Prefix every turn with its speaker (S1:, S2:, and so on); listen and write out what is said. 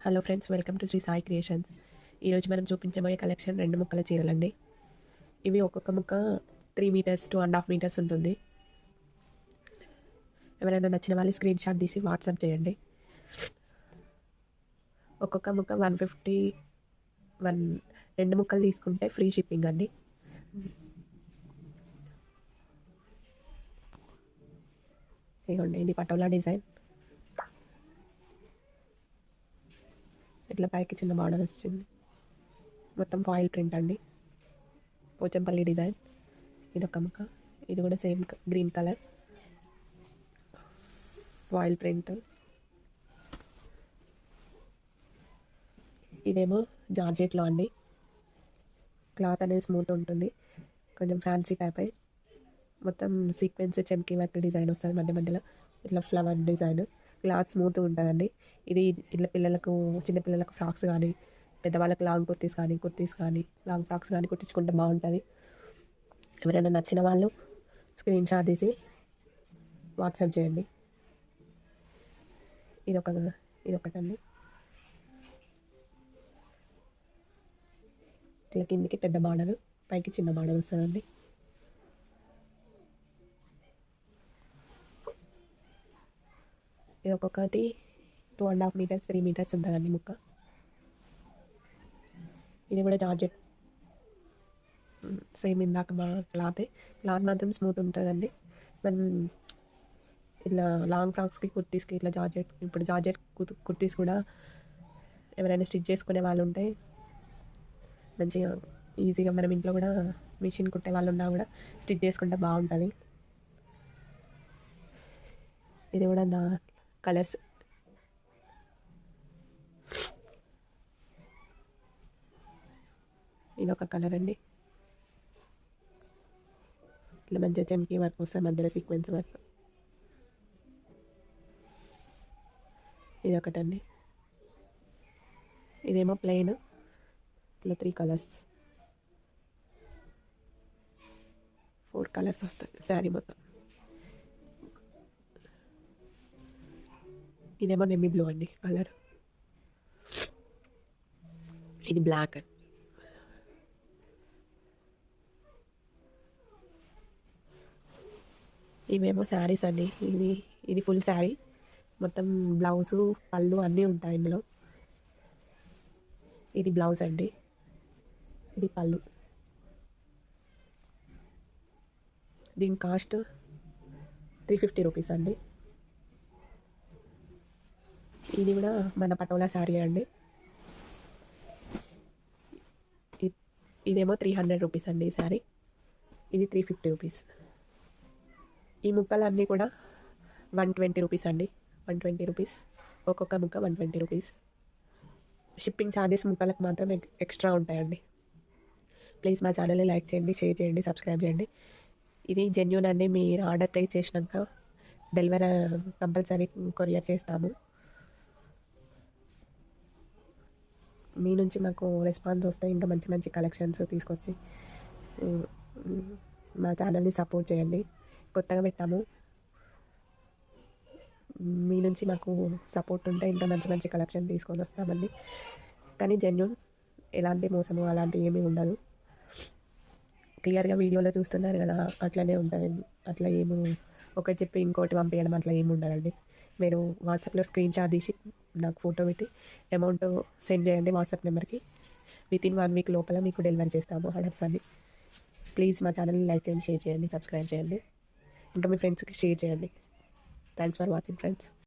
S1: Hello friends, welcome to Shri Sai creations. ఈరోజు మనం చూపించబోయే కలెక్షన్ 2 ముక్కల చీరలండి. ఇవి ఒక్కొక్క ముక్క 3 మీటర్స్ 2.5 మీటర్స్ ఉంటుంది. ఎవరైనా నచ్చిన వాళ్ళు స్క్రీన్ షాట్ తీసి వాట్సాప్ చేయండి. ఒక్కొక్క ముక్క 150, 2 ముక్కలు తీసుకుంటే ఫ్రీ షిప్పింగ్ అండి. ఇదిగోండి, ఇది పటోలా డిజైన్. ఇట్లా పైకి చిన్న బార్డర్ వచ్చింది. మొత్తం ఫాయిల్ ప్రింట్ అండి. పోచంపల్లి డిజైన్. ఇది ఒక ముక్క. ఇది కూడా same green colour foil print. ఇదేమో జార్జెట్లో అండి. క్లాత్ అనేది స్మూత్ ఉంటుంది, కొంచెం ఫ్యాన్సీ టైప్ అయి మొత్తం సీక్వెన్స్ చెమ్కీ వర్క్ డిజైన్ వస్తుంది. మధ్య మధ్యలో ఇట్లా ఫ్లవర్ డిజైన్. క్లాత్ స్మూత్ ఉంటుందండి. ఇది ఇట్లా పిల్లలకు, చిన్నపిల్లలకు ఫ్రాక్స్ కానీ, పెద్దవాళ్ళకి లాంగ్ కుర్తీస్ కానీ లాంగ్ ఫ్రాక్స్ కానీ కుట్టించుకుంటే బాగుంటుంది. ఎవరైనా నచ్చిన వాళ్ళు స్క్రీన్ షాట్ తీసి వాట్సాప్ చేయండి. ఇదొకటండి. ఇట్లా కిందికి పెద్ద బార్డర్, పైకి చిన్న బార్డర్ వస్తుందండి. ఇది ఒక్కొక్కటి 2.5 మీటర్స్ 3 మీటర్స్ ఉంటుందండి ముక్క. ఇది కూడా జార్జెట్, సేమ్ ఇందాక మా క్లాత్ మాత్రం స్మూత్ ఉంటుందండి. మనం ఇట్లా లాంగ్ ఫ్రాక్స్కి కుర్తీస్కి ఇట్లా జార్జెట్, ఇప్పుడు జార్జెట్ కుర్తీస్ కూడా ఎవరైనా స్టిచ్ చేసుకునే వాళ్ళు ఉంటే మంచిగా ఈజీగా మనం ఇంట్లో కూడా మిషన్ కుట్టే వాళ్ళు ఉన్నా కూడా స్టిచ్ చేసుకుంటే బాగుంటుంది. ఇది కూడా కలర్స్. ఇది ఒక కలర్ అండి. ఇట్లా మంచిగా చెమ్కీ వర్క్ వస్తుంది, మధ్యలో సీక్వెన్స్ వర్క్. ఇది ఒకటండి. ఇదేమో ప్లెయిన్. ఇట్లా 3 కలర్స్, 4 కలర్స్ వస్తాయి శారీ మొత్తం. ఇదేమో నెమీ బ్లూ అండి కలర్. ఇది బ్లాక్. ఇవేమో శారీస్ అండి. ఇది ఫుల్ శారీ, మొత్తం బ్లౌజు పళ్ళు అన్నీ ఉంటాయి ఇందులో. ఇది బ్లౌజ్ అండి, ఇది పళ్ళు. దీని కాస్ట్ 350 రూపీస్ అండి. ఇది కూడా మన పటోలా శారీ అండి. ఇదేమో 300 రూపీస్ అండి ఈ శారీ. ఇది 350 రూపీస్. ఈ ముక్కలన్నీ కూడా 120 రూపీస్ అండి. 120 రూపీస్ ఒక్కొక్క ముక్క, 120 రూపీస్. షిప్పింగ్ ఛార్జెస్ ముక్కలకు మాత్రం ఎక్స్ట్రా ఉంటాయండి. ప్లీజ్ మా ఛానల్ని లైక్ చేయండి, షేర్ చేయండి, సబ్స్క్రైబ్ చేయండి. ఇది జెన్యూన్ అండి. మీరు ఆర్డర్ ప్లేస్ చేసినాక డెలివరీ కంపల్సరీ కొరియర్ చేస్తాము. మీ నుంచి మాకు రెస్పాన్స్ వస్తే ఇంకా మంచి మంచి కలెక్షన్స్ తీసుకొచ్చి మా ఛానల్ని సపోర్ట్ చేయండి. కొత్తగా పెట్టాము, మీ నుంచి మాకు సపోర్ట్ ఉంటే ఇంకా మంచి మంచి కలెక్షన్ తీసుకొని వస్తామండి. కానీ జెన్యూన్, ఎలాంటి మోసము అలాంటివి ఏమీ ఉండదు. క్లియర్గా వీడియోలో చూస్తున్నారు కదా, అట్లనే ఉంటుంది. అట్లా ఒకటి చెప్పి ఇంకోటి పంపించడం అట్లా ఏమి ఉండదండి. మీరు వాట్సాప్లో స్క్రీన్ షాట్ తీసి నాకు ఫోటో పెట్టి అమౌంట్ సెండ్ చేయండి వాట్సాప్ నెంబర్కి. వితిన్ 1 వీక్ లోపల మీకు డెలివరీ చేస్తాము ఆర్డర్స్ అన్ని. ప్లీజ్ మా ఛానల్ని లైక్ చేయండి, షేర్ చేయండి, సబ్స్క్రైబ్ చేయండి. ఇంకా మీ ఫ్రెండ్స్కి షేర్ చేయండి. Thanks for watching friends.